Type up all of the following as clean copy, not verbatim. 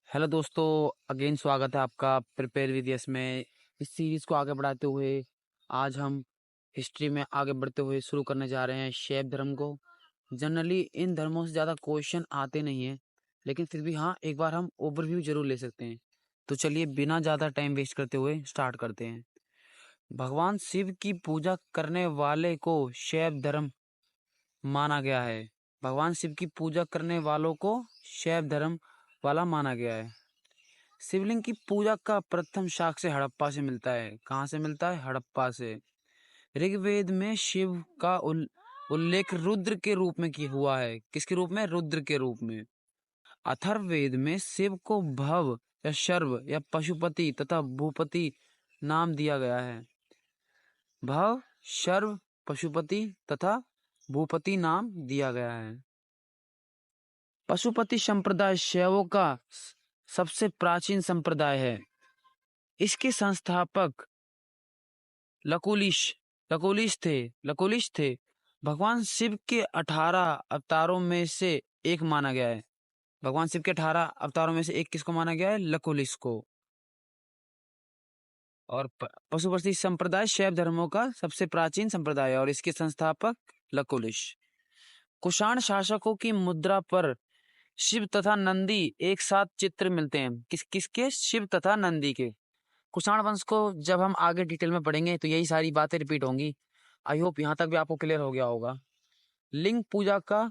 Hello दोस्तों, again स्वागत है आपका प्रिपेयर विद यस में। इस सीरीज को आगे बढ़ाते हुए आज हम हिस्ट्री में आगे बढ़ते हुए शुरू करने जा रहे हैं शैव धर्म को। जनरली इन धर्मों से ज़्यादा क्वेश्चन आते नहीं हैं, लेकिन फिर भी हाँ, एक बार हम ओवरव्यू जरूर ले सकते हैं। तो चलिए बिना ज़्यादा टाइम वेस्ट करते हुए स्टार्ट करते हैं। भगवान शिव की पूजा करने वाले को शैव धर्म माना गया है। भगवान शिव की पूजा करने वालों को शैव धर्म वाला माना गया है। शिवलिंग की पूजा का प्रथम साक्ष्य हड़प्पा से मिलता है। कहाँ से मिलता है? हड़प्पा से। ऋग्वेद में शिव का उल्लेख रुद्र के रूप में किया हुआ है। किसके रूप में? रुद्र के रूप में। अथर्ववेद में शिव को भव या शर्व या पशुपति तथा भूपति नाम दिया गया है। भव, शर्व, पशुपति तथा भूपति नाम दिया गया है। पशुपति संप्रदाय शैवों का सबसे प्राचीन संप्रदाय है। इसके संस्थापक लकुलिश थे। भगवान शिव के 18 अवतारों में से एक माना गया है। भगवान शिव के 18 अवतारों में से एक किसको माना गया है? लकुलिश को। और पशुपति संप्रदाय शैव धर्मों का सबसे प्राचीन संप्रदाय है और इसके संस्थापक लकुलिश। कुषाण शासकों की मुद्रा पर शिव तथा नंदी एक साथ चित्र मिलते हैं। किसके? शिव तथा नंदी के। कुषाण वंश को जब हम आगे डिटेल में पढ़ेंगे तो यही सारी बातें रिपीट होंगी। आई होप यहाँ तक भी आपको क्लियर हो गया होगा। लिंग पूजा का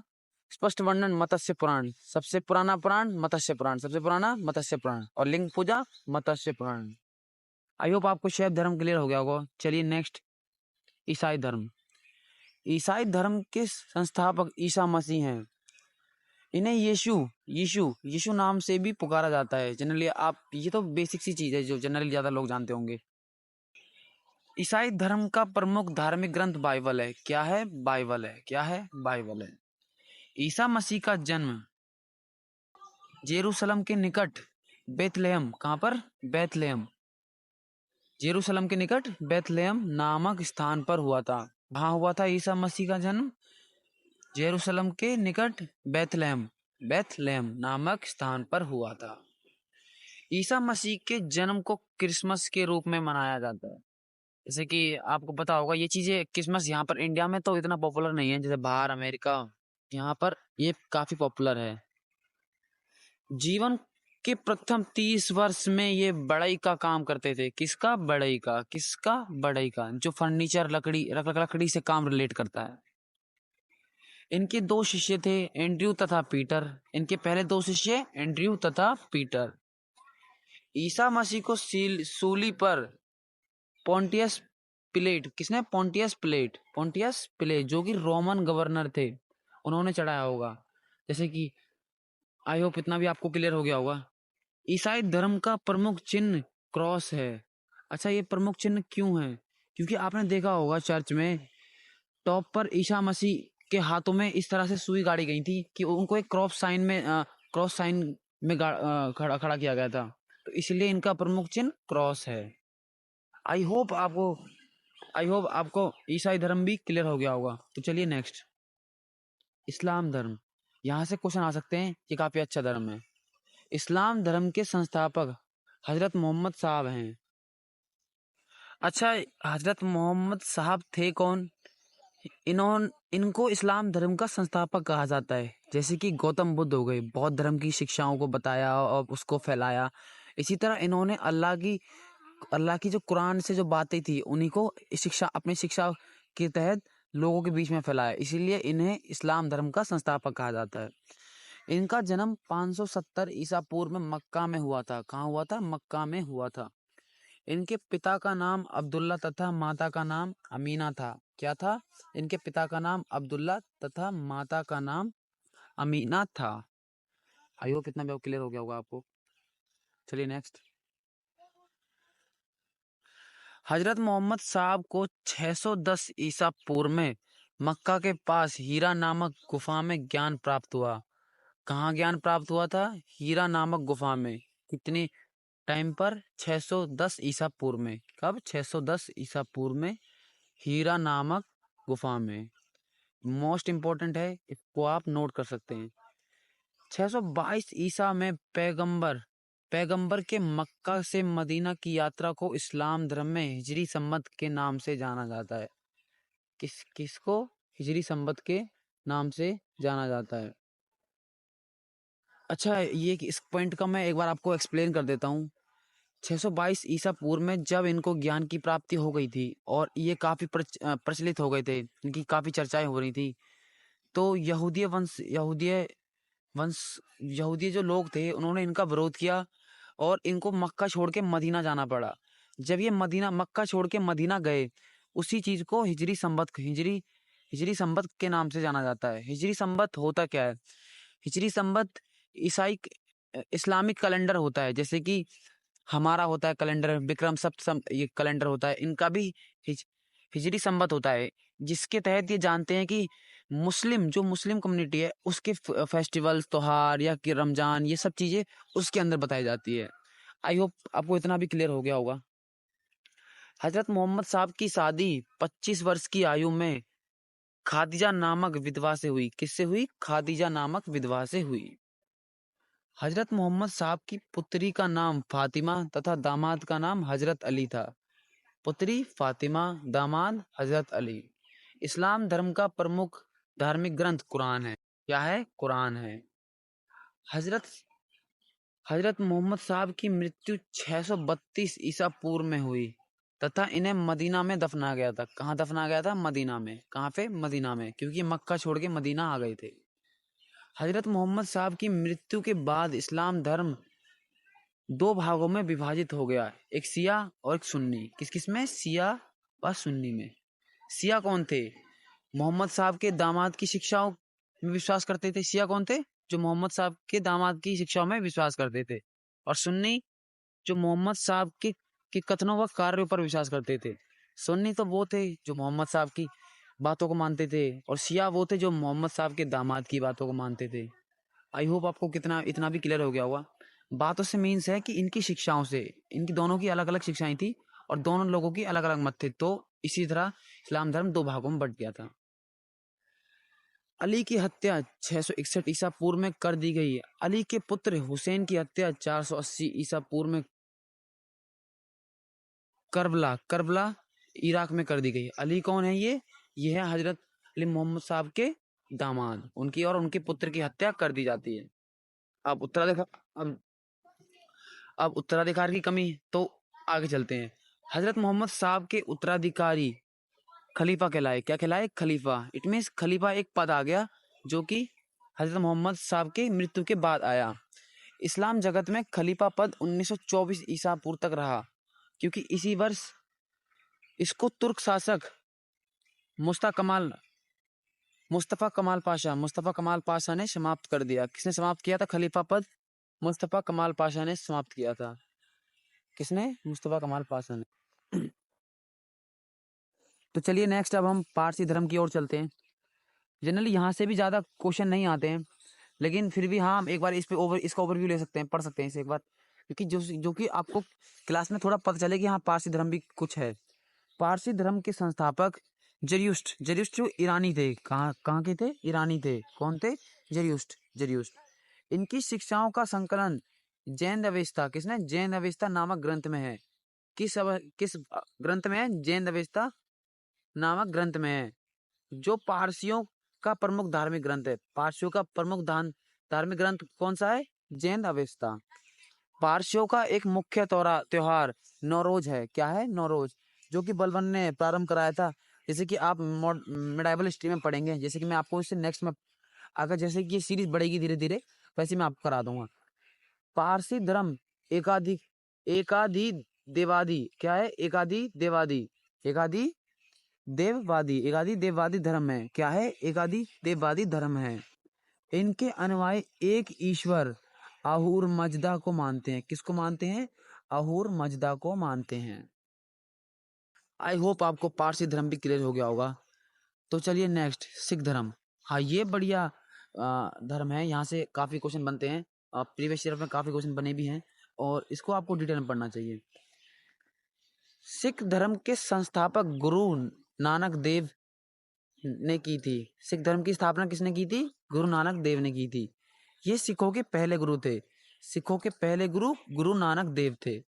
स्पष्ट वर्णन मत्स्य पुराण। सबसे पुराना पुराण मत्स्य पुराण, सबसे पुराना मत्स्य पुराण, और लिंग पूजा मत्स्य पुराण। आई होप आपको शैव धर्म क्लियर हो गया होगा। चलिए नेक्स्ट, ईसाई धर्म। ईसाई धर्म के संस्थापक ईसा मसीह हैं। इन्हें यीशु यीशु यीशु नाम से भी पुकारा जाता है। जनरली आप, ये तो बेसिक सी चीज है जो जनरली ज्यादा लोग जानते होंगे। ईसाई धर्म का प्रमुख धार्मिक ग्रंथ बाइबल है। क्या है? बाइबल है। क्या है? बाइबल है। ईसा मसीह का जन्म जेरूशलम के निकट बेथलेहम, कहाँ पर? बेथलेहम, जेरूशलम के निकट बेथलेहम नामक स्थान पर हुआ था। कहाँ हुआ था ईसा मसीह का जन्म? जेरूशलम के निकट बेथलेहम, बेथलेहम नामक स्थान पर हुआ था। ईसा मसीह के जन्म को क्रिसमस के रूप में मनाया जाता है। जैसे कि आपको पता होगा, ये चीजें क्रिसमस यहाँ पर इंडिया में तो इतना पॉपुलर नहीं है जैसे बाहर अमेरिका, यहाँ पर ये काफी पॉपुलर है। जीवन के प्रथम 30 वर्ष में ये बढ़ई का काम करते थे। किसका? बढ़ई का। किसका? बढ़ई का, जो फर्नीचर, लकड़ी से काम रिलेट करता है। इनके दो शिष्य थे, एंड्रयू तथा पीटर। इनके पहले दो शिष्य एंड्रयू तथा पीटर। ईसा मसीह को सूली पर पोंटियस पिलेट, किसने? पोंटियस पिलेट जो कि रोमन गवर्नर थे, उन्होंने चढ़ाया होगा। जैसे कि आई होप इतना भी आपको क्लियर हो गया होगा। ईसाई धर्म का प्रमुख चिन्ह क्रॉस है। अच्छा, ये प्रमुख चिन्ह क्यों है? क्योंकि आपने देखा होगा चर्च में टॉप पर ईसा मसीह के हाथों में इस तरह से सुई गाड़ी गई थी कि उनको एक क्रॉस साइन में खड़ा खड़ा किया गया था। तो इसलिए इनका प्रमुख चिन्ह क्रॉस है। आई होप आपको ईसाई धर्म भी क्लियर हो गया होगा। तो चलिए नेक्स्ट, इस्लाम धर्म। यहाँ से क्वेश्चन आ सकते हैं, ये काफी अच्छा धर्म है। इस्लाम धर्म के संस्थापक हजरत मोहम्मद साहब हैं। अच्छा, हजरत मोहम्मद साहब थे कौन? इनको इस्लाम धर्म का संस्थापक कहा जाता है। जैसे कि गौतम बुद्ध हो गए, बौद्ध धर्म की शिक्षाओं को बताया और उसको फैलाया। इसी तरह इन्होंने अल्लाह की जो कुरान से जो बातें थी उन्हीं को अपनी शिक्षा के तहत लोगों के बीच में फैलाया। इसीलिए इन्हें इस्लाम धर्म का संस्थापक कहा जाता है। इनका जन्म 570 ईसा पूर्व में मक्का में हुआ था। कहाँ हुआ था? मक्का में हुआ था। इनके पिता का नाम अब्दुल्ला तथा माता का नाम अमीना था। क्या था? इनके पिता का नाम अब्दुल्ला तथा माता का नाम अमीना था। आई होप इतना भी क्लियर हो गया होगा आपको। चलिए नेक्स्ट, हजरत मोहम्मद साहब को 610 ईसा पूर्व में मक्का के पास हीरा नामक गुफा में ज्ञान प्राप्त हुआ। कहाँ ज्ञान प्राप्त हुआ था? हीरा नामक गुफा में। कितनी टाइम पर? 610 ईसा पूर्व में। कब? 610 ईसा पूर्व में हीरा नामक गुफा में। मोस्ट इंपॉर्टेंट है, इसको आप नोट कर सकते हैं। 622 ईसा में पैगंबर पैगंबर के मक्का से मदीना की यात्रा को इस्लाम धर्म में हिजरी संवत के नाम से जाना जाता है। किसको हिजरी संवत के नाम से जाना जाता है? अच्छा, ये इस पॉइंट का मैं एक बार आपको एक्सप्लेन कर देता हूँ। 622 ईसा पूर्व में जब इनको ज्ञान की प्राप्ति हो गई थी और ये काफ़ी प्रचलित हो गए थे, इनकी काफ़ी चर्चाएं हो रही थी, तो यहूदी जो लोग थे उन्होंने इनका विरोध किया और इनको मक्का छोड़ के मदीना जाना पड़ा। जब ये मक्का छोड़ के मदीना गए, उसी चीज़ को हिजरी संवत के नाम से जाना जाता है। हिजरी संवत होता क्या है? हिजरी संवत इस्लामिक कैलेंडर होता है, जैसे कि हमारा होता है कैलेंडर विक्रम सप्त ये कैलेंडर होता है, इनका भी हिजरी संवत होता है, जिसके तहत ये जानते हैं कि मुस्लिम कम्युनिटी है उसके फेस्टिवल्स, त्योहार या कि रमजान, ये सब चीज़ें उसके अंदर बताई जाती है। आई होप आपको इतना भी क्लियर हो गया होगा। हजरत मोहम्मद साहब की शादी 25 वर्ष की आयु में खादिजा नामक विधवा से हुई। किससे हुई? खादिजा नामक विधवा से हुई। हजरत मोहम्मद साहब की पुत्री का नाम फातिमा तथा दामाद का नाम हजरत अली था। पुत्री फातिमा, दामाद हजरत अली। इस्लाम धर्म का प्रमुख धार्मिक ग्रंथ कुरान है। क्या है? कुरान है। हजरत मोहम्मद साहब की मृत्यु 632 ईसा पूर्व में हुई तथा इन्हें मदीना में दफना गया था। कहाँ दफना गया था? मदीना में। कहाँ पे? मदीना में, क्योंकि मक्का छोड़ के मदीना आ गए थे। हजरत मोहम्मद साहब की मृत्यु के बाद इस्लाम धर्म दो भागों में विभाजित हो गया, एक शिया और एक सुन्नी। किस किस में? शिया व सुन्नी में। शिया कौन थे? मोहम्मद साहब के दामाद की शिक्षाओं में विश्वास करते थे। शिया कौन थे? जो मोहम्मद साहब के दामाद की शिक्षाओं में विश्वास करते थे। और सुन्नी जो मोहम्मद साहब के कथनों व कार्यों पर विश्वास करते थे। सुन्नी तो वो थे जो मोहम्मद साहब की बातों को मानते थे, और शिया वो थे जो मोहम्मद साहब के दामाद की बातों को मानते थे। आई होप आपको इतना भी क्लियर हो गया होगा। बातों से मीन्स है कि इनकी शिक्षाओं से, इनकी दोनों की अलग अलग शिक्षाएं थी और दोनों लोगों की अलग अलग मत थे, तो इसी तरह इस्लाम धर्म दो भागों में बट गया था। अली की हत्या 661 ईसा पूर्व में कर दी गई। अली के पुत्र हुसैन की हत्या 480 ईसा पूर्व में करबला इराक में कर दी गई। अली कौन है? ये है हजरत अली मोहम्मद साहब के दामाद। उनकी और उनके पुत्र की हत्या कर दी जाती है। अब उत्तराधिकार की कमी, तो आगे चलते हैं। हजरत मोहम्मद साहब के उत्तराधिकारी खलीफा कहलाए। क्या कहलाए? खलीफा। इट मीन्स खलीफा एक पद आ गया जो कि हजरत मोहम्मद साहब के मृत्यु के बाद आया। इस्लाम जगत में खलीफा पद 1924 ईसा पूर्व तक रहा, क्योंकि इसी वर्ष इसको तुर्क शासक मुस्तफ़ा कमाल पाशा ने समाप्त कर दिया। किसने समाप्त किया था खलीफा पद? मुस्तफ़ा कमाल पाशा ने समाप्त किया था। किसने? मुस्तफ़ा कमाल पाशा ने। तो चलिए नेक्स्ट अब हम पारसी धर्म की ओर चलते हैं। जनरली यहाँ से भी ज़्यादा क्वेश्चन नहीं आते हैं, लेकिन फिर भी हाँ, एक बार इसका ओवरव्यू ले सकते हैं, पढ़ सकते हैं इसे एक बार, क्योंकि जो कि आपको क्लास में थोड़ा पता चले कि हाँ पारसी धर्म भी कुछ है। पारसी धर्म के संस्थापक जरयुष्ट जो ईरानी थे। कहाँ के थे? ईरानी थे। कौन थे? जरयुष्ट। इनकी शिक्षाओं का संकलन जैन अवेस्ता, किसने? जैन अवेस्ता नामक ग्रंथ में है। किस ग्रंथ में है? जैन अवेस्ता नामक ग्रंथ में है, जो पारसियों का प्रमुख धार्मिक ग्रंथ है। पारसियों का प्रमुख धार्मिक ग्रंथ कौन सा है? जैन अवेस्ता। पारसियों का एक मुख्य त्योहार नौरोज है। क्या है? नौरोज, जो कि बलबन ने प्रारंभ कराया था। जैसे कि आप मिडाइवल हिस्ट्री में पढ़ेंगे, जैसे कि मैं आपको इससे नेक्स्ट में, अगर जैसे कि ये सीरीज बढ़ेगी धीरे धीरे, वैसे मैं आपको करा दूंगा। पारसी धर्म एकाधी देवादी, क्या है? एकाधी देववादी धर्म है। क्या है? एकाधी देववादी धर्म है। इनके अनुयायी एक ईश्वर अहूर मजदा को मानते हैं। किसको मानते हैं? अहूर मजदा को मानते हैं। आई होप आपको पारसी धर्म भी क्लियर हो गया होगा। तो चलिए नेक्स्ट, सिख धर्म। हाँ, ये बढ़िया धर्म है, यहाँ से काफ़ी क्वेश्चन बनते हैं। प्रीवियस ईयर में काफ़ी क्वेश्चन बने भी हैं, और इसको आपको डिटेल में पढ़ना चाहिए। सिख धर्म के संस्थापक गुरु नानक देव ने की थी। सिख धर्म की स्थापना किसने की थी? गुरु नानक देव ने की थी। ये सिखों के पहले गुरु थे। सिखों के पहले गुरु गुरु नानक देव थे।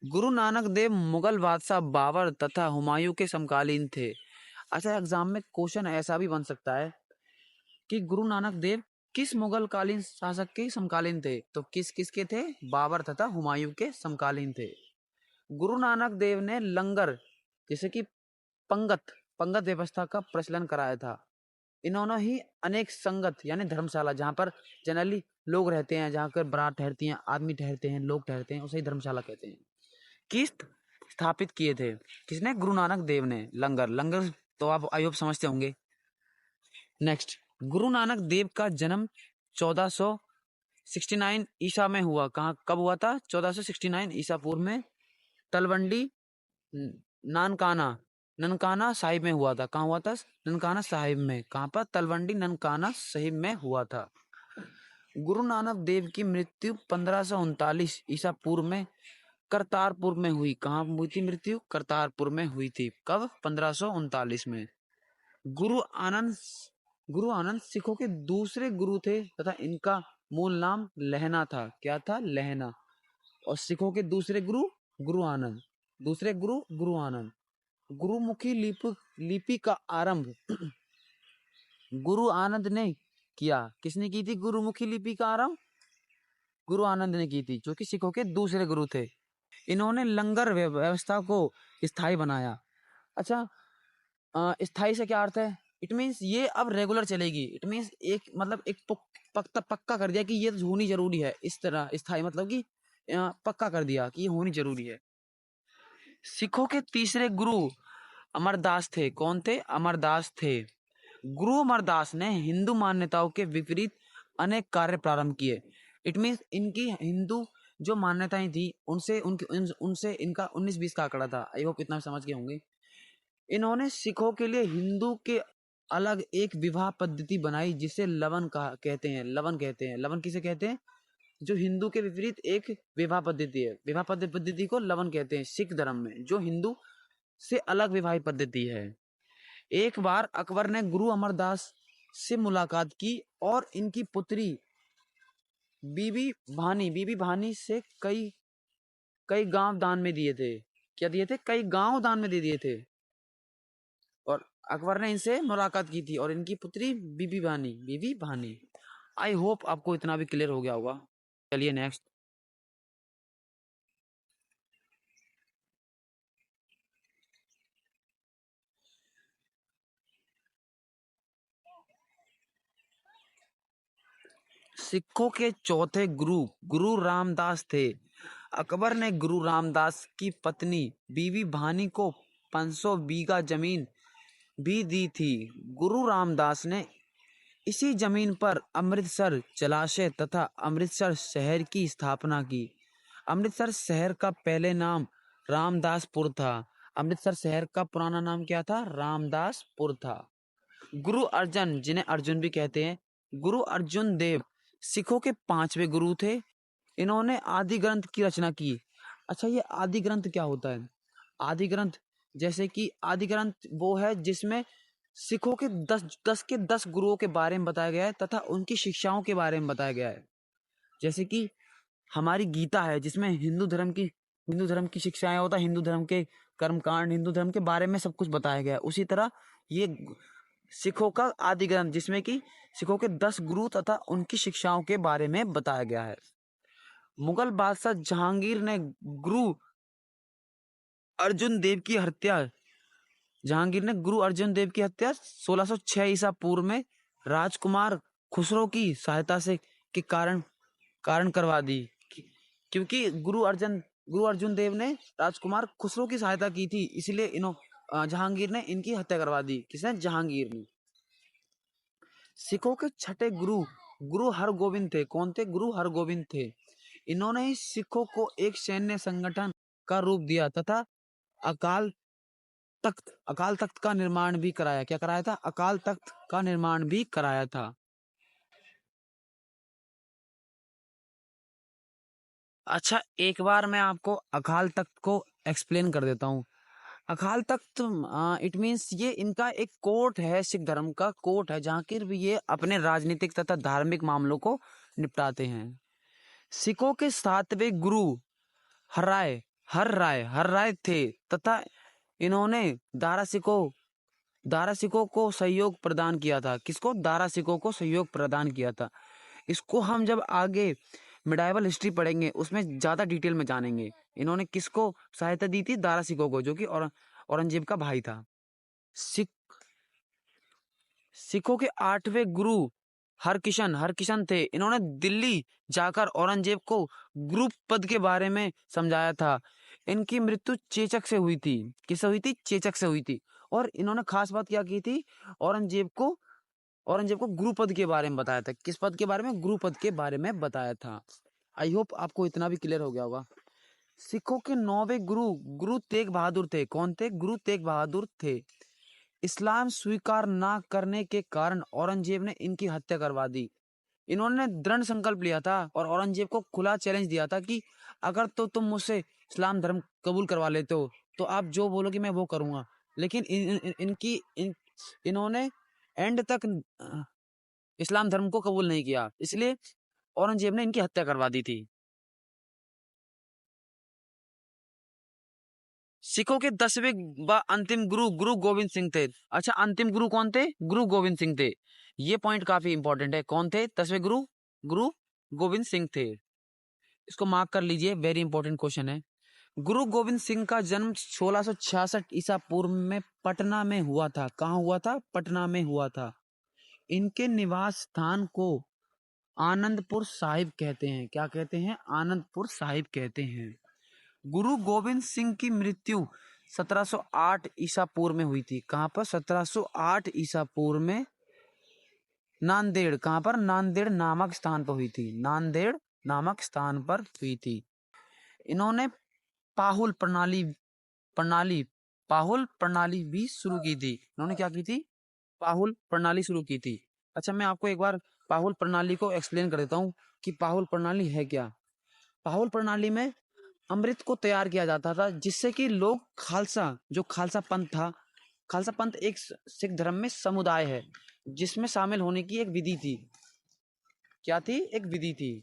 गुरु नानक देव मुगल बादशाह बाबर तथा हुमायूं के समकालीन थे। अच्छा, एग्जाम में क्वेश्चन ऐसा भी बन सकता है कि गुरु नानक देव किस मुगल कालीन शासक के समकालीन थे? तो किस किसके थे? बाबर तथा हुमायूं के समकालीन थे। गुरु नानक देव ने लंगर जैसे कि पंगत पंगत व्यवस्था का प्रचलन कराया था। इन्होंने ही अनेक संगत यानी धर्मशाला, जहाँ पर जनरली लोग रहते हैं, जहाँ पर बारात ठहरती हैं, आदमी ठहरते हैं, लोग ठहरते हैं, उसे ही धर्मशाला कहते हैं, किस स्थापित किए थे? किसने? गुरु नानक देव ने। लंगर लंगर तो आप आई होप समझते होंगे। नेक्स्ट, गुरु नानक देव का जन्म 1469 ईसा में हुआ। कहाँ कब हुआ था? 1469 ईसा पूर्व में तलवंडी नानकाना ननकाना साहिब में हुआ था। कहाँ हुआ था? ननकाना साहिब में। कहाँ पर? तलवंडी ननकाना साहिब में हुआ था। गुरु नानक देव की मृत्यु 1539 ईसा पूर्व में करतारपुर में हुई। कहाँ हुई थी मृत्यु? करतारपुर में हुई थी। कब? 1539 में। गुरु आनंद सिखों के दूसरे गुरु थे तथा इनका मूल नाम लहना था। क्या था? लहना। और सिखों के दूसरे गुरु गुरु आनंद। दूसरे गुरु गुरु आनंद। गुरुमुखी लिपि का आरंभ गुरु आनंद ने किया। किसने की थी गुरुमुखी लिपि का आरंभ? गुरु आनंद ने की थी, जो कि सिखों के दूसरे गुरु थे। इन्होंने लंगर व्यवस्था को स्थायी बनाया। अच्छा, स्थायी से क्या अर्थ है? इट मीन्स ये अब रेगुलर चलेगी। इट मीन्स एक मतलब एक पक्का कर दिया कि ये होनी जरूरी है। इस तरह स्थायी मतलब कि पक्का कर दिया कि ये होनी जरूरी है। सिखों के तीसरे गुरु अमरदास थे। कौन थे? अमरदास थे। गुरु अमरदास ने हिंदू मान्यताओं के विपरीत अनेक कार्य प्रारंभ किए। इट मीन्स इनकी हिंदू जो मान्यताएं थी उनसे इनका 19-20 का आंकड़ा था। आई होप इतना समझ गए होंगे। इन्होंने सिखों के लिए हिंदू के अलग एक विवाह पद्धति बनाई जिसे लवन कहते हैं। लवन कहते हैं। लवन किसे कहते हैं? जो हिंदू के विपरीत एक विवाह पद्धति है। विवाह पद्धति को लवन कहते हैं सिख धर्म में, जो हिंदू से अलग विवाह पद्धति है। एक बार अकबर ने गुरु अमरदास से मुलाकात की और इनकी पुत्री बीबी भानी से कई गांव दान में दिए थे। क्या दिए थे? कई गांव दान में दे दिए थे। और अकबर ने इनसे मुलाकात की थी और इनकी पुत्री बीबी भानी। आई होप आपको इतना भी क्लियर हो गया होगा। चलिए नेक्स्ट। सिखों के चौथे गुरु गुरु रामदास थे। अकबर ने गुरु रामदास की पत्नी बीबी भानी को 500 बीघा जमीन भी दी थी। गुरु रामदास ने इसी जमीन पर अमृतसर जलाशय तथा अमृतसर शहर की स्थापना की। अमृतसर शहर का पहले नाम रामदासपुर था। अमृतसर शहर का पुराना नाम क्या था? रामदासपुर था। गुरु अर्जन, जिन्हें अर्जुन भी कहते हैं, गुरु अर्जुन देव सिखों के 5वें गुरु थे। इन्होंने आदि ग्रंथ की रचना की। अच्छा, ये आदि ग्रंथ क्या होता है? आदि ग्रंथ, जैसे कि आदि ग्रंथ वो है जिसमें सिखों के 10 गुरुओं के बारे में बताया गया है तथा उनकी शिक्षाओं के बारे में बताया गया है। जैसे कि हमारी गीता है जिसमें हिंदू धर्म की शिक्षाएं होता है, हिंदू धर्म के कर्मकांड, हिंदू धर्म के बारे में सब कुछ बताया गया है। उसी तरह ये सिखों का आदि ग्रंथ, जिसमें कि सिखों के 10 गुरु तथा उनकी शिक्षाओं के बारे में बताया गया है। मुगल बादशाह जहांगीर ने गुरु अर्जुन देव की हत्या 1606 ईसा पूर्व में राजकुमार खुसरो की सहायता से के कारण करवा दी। क्योंकि गुरु अर्जुन देव ने राजकुमार खुसरो की सहायता की थी, इसलिए जहांगीर ने इनकी हत्या करवा दी। किसने? जहांगीर ने। सिखों के छठे गुरु गुरु हरगोविंद थे। कौन थे? गुरु हरगोविंद थे। इन्होंने ही सिखों को एक सैन्य संगठन का रूप दिया तथा अकाल तख्त का निर्माण भी कराया। क्या कराया था? अकाल तख्त का निर्माण भी कराया था। अच्छा, एक बार मैं आपको अकाल तख्त को एक्सप्लेन कर देता हूँ। अकाल तख्त इट मीन्स ये इनका एक कोर्ट है, सिख धर्म का कोर्ट है, जहाँ की ये अपने राजनीतिक तथा धार्मिक मामलों को निपटाते हैं। सिखों के सातवें गुरु हर राय थे तथा इन्होंने दारा सिखों को सहयोग प्रदान किया था। किसको? दारा सिखों को सहयोग प्रदान किया था। इसको हम जब आगे मिडाइवल हिस्ट्री पढ़ेंगे उसमें ज्यादा डिटेल में जानेंगे। इन्होंने किसको सहायता दी थी? दारा सिखों को, जो कि औरंगजेब का भाई था। सिखों के आठवें गुरु हरकिशन थे। इन्होंने दिल्ली जाकर औरंगजेब को गुरु पद के बारे में समझाया था। इनकी मृत्यु चेचक से हुई थी। किससे हुई थी? चेचक से हुई थी। और इन्होंने खास बात क्या की थी? औरंगजेब को गुरु पद के बारे में बताया था। किस पद के बारे में? गुरु पद के बारे में बताया था। आई होप आपको इतना भी क्लियर हो गया होगा। सिखों के नौवें गुरु तेग बहादुर थे। कौन थे? गुरु तेग बहादुर थे। इस्लाम स्वीकार ना करने के कारण औरंगजेब ने इनकी हत्या करवा दी। इन्होंने दृढ़ संकल्प लिया था और औरंगजेब को खुला चैलेंज दिया था कि अगर तो तुम मुझसे इस्लाम धर्म कबूल करवा लेते हो तो आप जो बोलोगे मैं वो करूंगा। लेकिन इन्होंने एंड तक इस्लाम धर्म को कबूल नहीं किया, इसलिए औरंगजेब ने इनकी हत्या करवा दी थी। सिखों के 10वें व अंतिम गुरु गोविंद सिंह थे। अच्छा, अंतिम गुरु कौन थे? गुरु गोविंद सिंह थे। ये पॉइंट काफी इंपॉर्टेंट है। कौन थे 10वें गुरु? गुरु गोविंद सिंह थे। इसको मार्क कर लीजिए, वेरी इंपॉर्टेंट क्वेश्चन है। गुरु गोविंद सिंह का जन्म 1666 ईसा पूर्व में पटना में हुआ था। कहाँ हुआ था? पटना में हुआ था। इनके निवास स्थान को आनंदपुर साहिब कहते हैं। क्या कहते हैं? आनंदपुर साहिब कहते हैं। गुरु गोविंद सिंह की मृत्यु 1708 ईसा पूर्व में हुई थी। कहां पर? 1708 ईसा पूर्व में नांदेड़। कहां पर? नांदेड़ नामक स्थान पर हुई थी। नांदेड़ नामक स्थान पर हुई थी। इन्होंने पाहुल प्रणाली भी शुरू की थी। इन्होंने क्या की थी? पाहुल प्रणाली शुरू की थी। अच्छा, मैं आपको एक बार पाहुल प्रणाली को एक्सप्लेन कर देता हूँ कि पाहुल प्रणाली है क्या। पाहुल प्रणाली में अमृत को तैयार किया जाता था जिससे कि लोग खालसा पंथ था। खालसा पंथ एक सिख धर्म में समुदाय है जिसमें शामिल होने की एक विधि थी। क्या थी? एक विधि थी।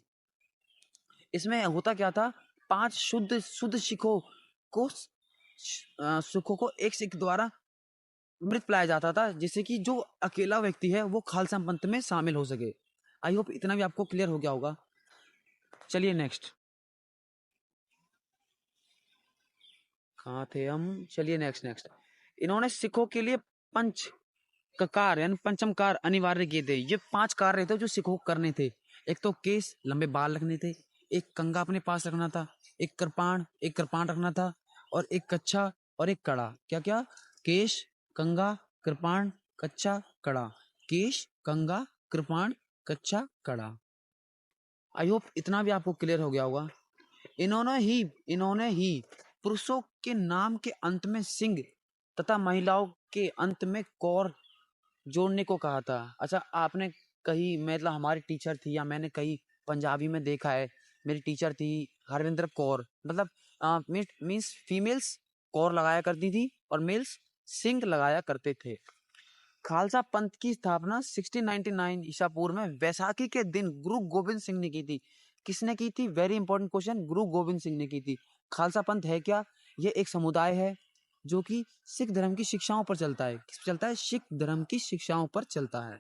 इसमें होता क्या था? 5 शुद्ध सिखों को एक सिख द्वारा अमृत पिलाया जाता था जिससे कि जो अकेला व्यक्ति है वो खालसा पंथ में शामिल हो सके। आई होप इतना भी आपको क्लियर हो गया होगा। चलिए नेक्स्ट। कहाँ थे हम? चलिए नेक्स्ट। इन्होंने सिखों के लिए पंच ककार यानी पंचम कार अनिवार्य किए थे। ये 5 कार्य थे जो सिखों को करने थे। एक तो केस लंबे बाल रखने थे, एक कंगा अपने पास रखना था, एक कृपाण रखना था, और एक कच्छा और एक कड़ा। क्या क्या? केश, कंगा, कृपाण, कच्छा, कड़ा। केश, कंगा, कृपाण, कच्छा, कड़ा। आई होप इतना भी आपको क्लियर हो गया होगा। इन्होंने ही पुरुषों के नाम के अंत में सिंह तथा महिलाओं के अंत में कौर जोड़ने को कहा था। अच्छा, आपने कहीं मतलब हमारी टीचर थी या मैंने कहीं पंजाबी में देखा है, मेरी टीचर थी हरविंदर कौर, मतलब मीन्स फीमेल्स कौर लगाया करती थी और मेल्स सिंह लगाया करते थे। खालसा पंथ की स्थापना 1699 ईसा पूर्व में वैसाखी के दिन गुरु गोविंद सिंह ने की थी। किसने की थी? Very important question. गुरु गोविंद सिंह ने की थी। खालसा पंथ है क्या? यह एक समुदाय है जो कि सिख धर्म की शिक्षाओं पर चलता है। किस पर चलता है? सिख धर्म की शिक्षाओं पर चलता है।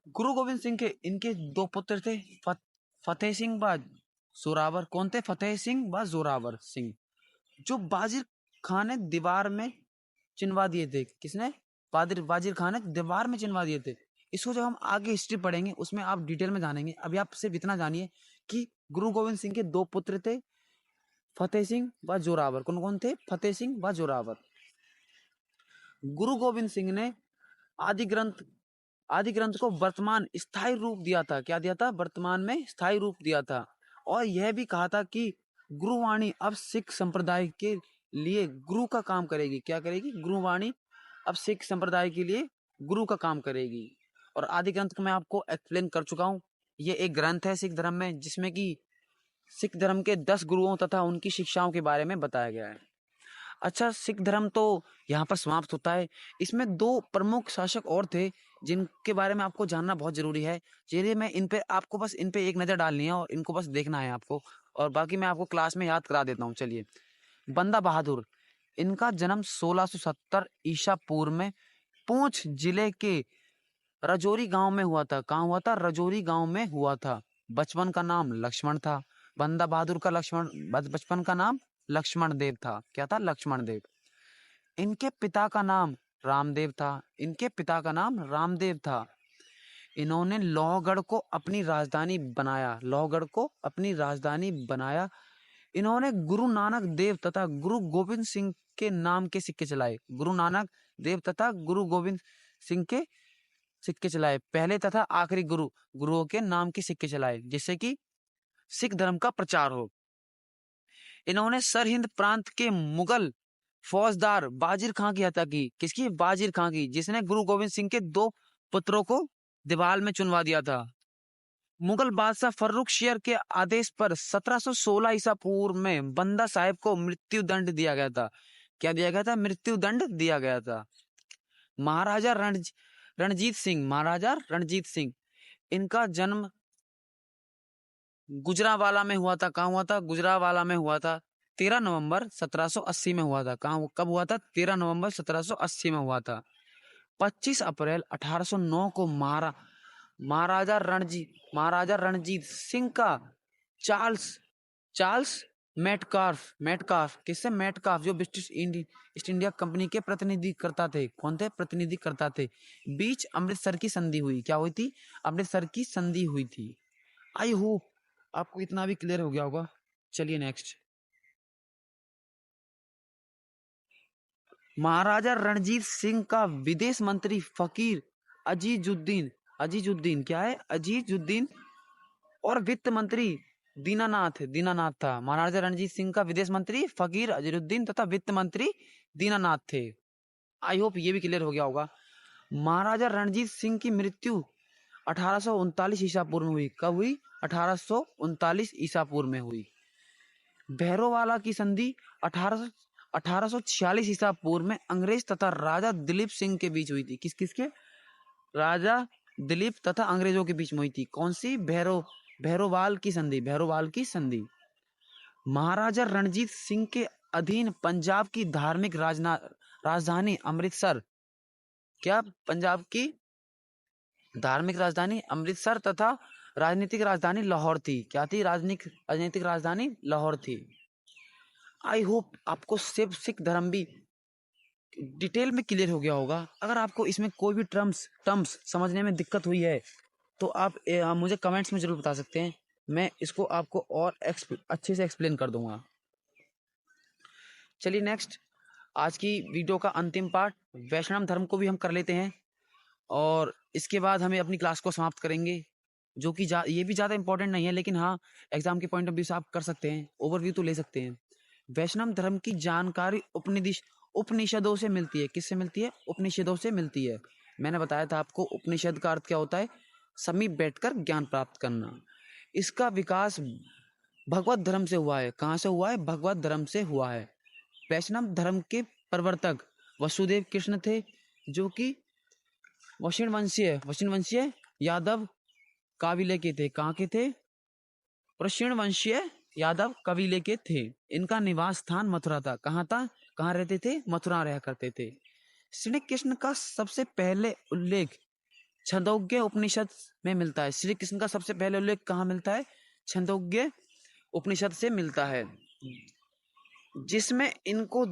गुरु गोविंद सिंह के इनके 2 पुत्र थे, फतेह सिंह व जोरावर। कौन थे? फतेह सिंह व जोरावर सिंह, जो वाजिर खान ने दीवार में चिनवा दिए थे। किसने? वाजिर खान ने दीवार में चिनवा दिए थे। इसको जब हम आगे हिस्ट्री पढ़ेंगे उसमें आप डिटेल में जानेंगे। अभी आप सिर्फ इतना जानिए कि गुरु गोविंद सिंह के 2 पुत्र थे, फतेह सिंह व जोरावर। कौन कौन थे? फतेह सिंह व जोरावर। गुरु गोविंद सिंह ने आदि ग्रंथ को वर्तमान स्थायी रूप दिया था। क्या दिया था? वर्तमान में स्थायी रूप दिया था। और यह भी कहा था कि गुरुवाणी अब सिख संप्रदाय के लिए गुरु का काम करेगी। क्या करेगी? गुरुवाणी अब सिख संप्रदाय के लिए गुरु का काम करेगी। और आदि ग्रंथ को मैं आपको एक्सप्लेन कर चुका हूँ। ये एक ग्रंथ है सिख धर्म में जिसमें कि सिख धर्म के 10 गुरुओं तथा उनकी शिक्षाओं के बारे में बताया गया है। अच्छा, सिख धर्म तो यहाँ पर समाप्त होता है। इसमें 2 प्रमुख शासक और थे जिनके बारे में आपको जानना बहुत जरूरी है। चलिए मैं इन पे आपको बस इन पे एक नज़र डालनी है और इनको बस देखना है आपको, और बाकी मैं आपको क्लास में याद करा देता हूँ। चलिए, बंदा बहादुर, इनका जन्म 1670 ईसा पूर्व में पूंछ जिले के रजौरी गांव में हुआ था। कहाँ हुआ था? रजौरी गांव में हुआ था। बचपन का नाम लक्ष्मण था। बंदा बहादुर का बचपन का नाम लक्ष्मण देव था। क्या था? लक्ष्मण देव। इनके पिता का नाम रामदेव था। इनके पिता का नाम रामदेव था। इन्होंने लोहगढ़ को अपनी राजधानी बनाया। लोहगढ़ को अपनी राजधानी बनाया। इन्होंने गुरु नानक देव तथा गुरु गोविंद सिंह के नाम के सिक्के चलाए। गुरु नानक देव तथा गुरु गोविंद सिंह के सिक्के चलाए। पहले तथा आखिरी गुरुओं के नाम के सिक्के चलाए, जिससे कि सिख धर्म का प्रचार हो। इन्होंने सरहिंद प्रांत के मुगल फौजदार बाजिर खां की हत्या की। किसकी? बाजिर खां की, जिसने गुरु गोविंद सिंह के 2 पुत्रों को दीवार में चुनवा दिया था। मुगल बादशाह फर्रुख शेर के आदेश पर 1716 ईसा पूर्व में बंदा साहिब को मृत्यु दंड दिया गया था। क्या दिया गया था? मृत्यु दंड दिया गया था। महाराजा रणजीत सिंह, महाराजा रणजीत सिंह, इनका जन्म गुजरांवाला में हुआ था। कहाँ हुआ था? गुजरांवाला में हुआ था। 13 नवंबर 1780 में हुआ था। कहाँ कब हुआ था? 13 नवंबर 1780 में हुआ था। 25 अप्रैल 1809 को महाराजा रणजीत सिंह का चार्ल्स मेटकाफ किससे? मेटकाफ, जो ब्रिटिश ईस्ट इंडिया कंपनी के प्रतिनिधि करता थे। कौन थे? प्रतिनिधि करता थे। बीच अमृतसर की संधि हुई। क्या हुई थी? अमृतसर की संधि हुई थी। आई होप आपको इतना भी क्लियर हो गया होगा। चलिए नेक्स्ट, महाराजा रणजीत सिंह का विदेश मंत्री फकीर अजीजुद्दीन क्या है? अजीजुद्दीन और वित्त मंत्री दीनानाथ था। महाराजा रणजीत सिंह का विदेश मंत्री फकीर अजीजुद्दीन तथा वित्त मंत्री दीनानाथ थे। आई होप ये भी क्लियर हो गया होगा। महाराजा रणजीत सिंह की मृत्यु 1839 ईसा पूर्व में हुई। कब हुई? 1839 ईसा पूर्व में हुई। भैरोवाला की संधि 1846 ईसा पूर्व में अंग्रेज तथा राजा दिलीप सिंह के बीच हुई थी। किसके? राजा दिलीप तथा अंग्रेजों के बीच में हुई थी। कौन सी? भैरोवाल की संधि। महाराजा रणजीत सिंह के अधीन पंजाब की धार्मिक राजधानी अमृतसर, क्या? पंजाब की धार्मिक राजधानी अमृतसर तथा राजनीतिक राजधानी लाहौर थी। क्या थी? राजनीतिक राजधानी लाहौर थी। आई होप आपको सिर्फ सिख धर्म भी डिटेल में क्लियर हो गया होगा। अगर आपको इसमें कोई भी टर्म्स समझने में दिक्कत हुई है तो आप मुझे कमेंट्स में जरूर बता सकते हैं। मैं इसको आपको और अच्छे से एक्सप्लेन कर दूंगा। चलिए नेक्स्ट, आज की वीडियो का अंतिम पार्ट वैष्णव धर्म को भी हम कर लेते हैं और इसके बाद हमें अपनी क्लास को समाप्त करेंगे, जो कि ये भी ज़्यादा इंपॉर्टेंट नहीं है, लेकिन हाँ एग्जाम के पॉइंट ऑफ व्यू से आप कर सकते हैं, ओवरव्यू तो ले सकते हैं। वैष्णव धर्म की जानकारी उपनिषदों से मिलती है। किससे मिलती है? उपनिषदों से मिलती है। मैंने बताया था आपको उपनिषद का अर्थ क्या होता है? समीप बैठकर ज्ञान प्राप्त करना। इसका विकास भगवत धर्म से हुआ है। कहाँ से हुआ है? भगवत धर्म से हुआ है। वैष्णव धर्म के प्रवर्तक वसुदेव कृष्ण थे, जो कि वशिण वंशीय यादव काबिले के थे। कहाँ के थे? वशिण वंशीय यादव कबीले के थे। इनका निवास स्थान मथुरा था। कहाँ था? कहाँ रहते थे? मथुरा रहा करते थे। श्री कृष्ण का सबसे पहले उल्लेख छंदोग्य उपनिषद में मिलता है। श्री कृष्ण का सबसे पहले उल्लेख कहाँ मिलता है? छंदोग्य उपनिषद से मिलता है, जिसमें इनको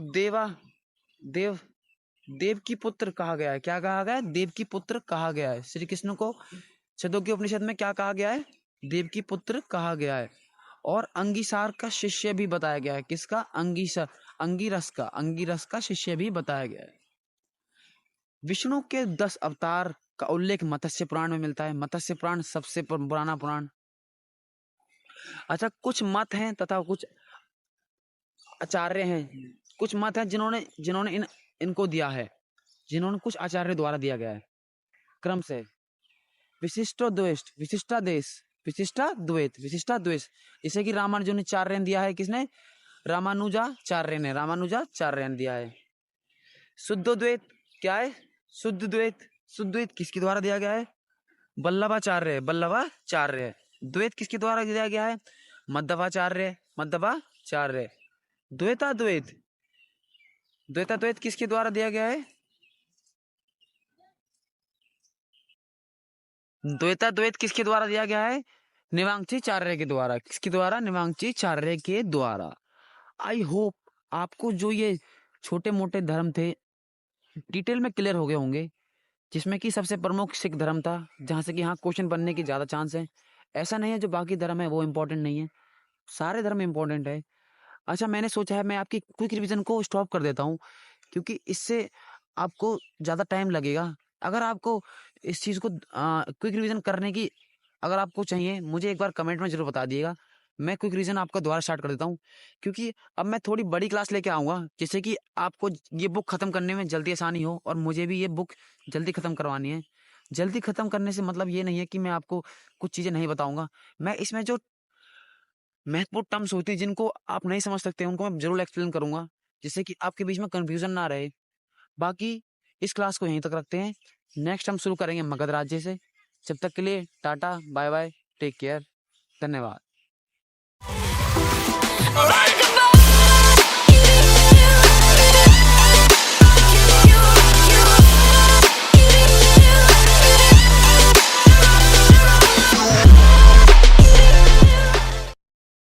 देव की पुत्र कहा गया है। क्या कहा गया है? देव की पुत्र कहा गया है। श्री कृष्ण को छंदोग्य उपनिषद में क्या कहा गया है? देव की पुत्र कहा गया है। और अंगिसार का शिष्य भी बताया गया है। किसका? अंगिरस का शिष्य भी बताया गया है। विष्णु के 10 अवतार का उल्लेख मत्स्य पुराण में मिलता है। मत्स्य पुराण सबसे पुराना पुराण। अच्छा, कुछ मत हैं तथा कुछ आचार्य हैं, कुछ मत हैं जिन्होंने इनको दिया है, जिन्होंने कुछ आचार्य द्वारा दिया गया है क्रम से। विशिष्टाद्वैत, जैसे कि रामानुजाचार्य ने दिया है। किसने? रामानुजाचार्य ने दिया है। शुद्धोद्वैत क्या है? शुद्ध द्वैत सुद्वैत किसके द्वारा दिया गया है? वल्लभाचार्य, वल्लभाचार्य। द्वैत किसके द्वारा दिया गया है? मध्वाचार्य, मध्वाचार्य। द्वैताद्वैत, द्वैताद्वैत किसके द्वारा दिया गया है? द्वैताद्वैत किसके द्वारा दिया गया है? निवांगचीचार्य के द्वारा। किसके द्वारा? निवांगचीचार्य के द्वारा। आई होप आपको जो ये छोटे मोटे धर्म थे डिटेल में क्लियर हो गए होंगे, जिसमें कि सबसे प्रमुख सिख धर्म था, जहाँ से कि यहाँ क्वेश्चन बनने की ज़्यादा चांस है। ऐसा नहीं है जो बाकी धर्म है वो इम्पोर्टेंट नहीं है, सारे धर्म इम्पोर्टेंट है। अच्छा, मैंने सोचा है मैं आपकी क्विक रिवीजन को स्टॉप कर देता हूँ, क्योंकि इससे आपको ज़्यादा टाइम लगेगा। अगर आपको इस चीज़ को क्विक रिवीजन करने की अगर आपको चाहिए, मुझे एक बार कमेंट में ज़रूर बता दिएगा। मैं क्विक रिवीजन आपका दोबारा स्टार्ट कर देता हूँ, क्योंकि अब मैं थोड़ी बड़ी क्लास लेके आऊँगा, जिससे कि आपको ये बुक ख़त्म करने में जल्दी आसानी हो, और मुझे भी ये बुक जल्दी ख़त्म करवानी है। जल्दी ख़त्म करने से मतलब ये नहीं है कि मैं आपको कुछ चीज़ें नहीं बताऊँगा। मैं इसमें जो महत्वपूर्ण टर्म्स होती हैं जिनको आप नहीं समझ सकते, उनको मैं ज़रूर एक्सप्लेन करूँगा, जिससे कि आपके बीच में कन्फ्यूज़न ना रहे। बाकी इस क्लास को यहीं तक रखते हैं। नेक्स्ट हम शुरू करेंगे मगध राज्य से। जब तक के लिए tata, bye bye, take care, धन्यवाद।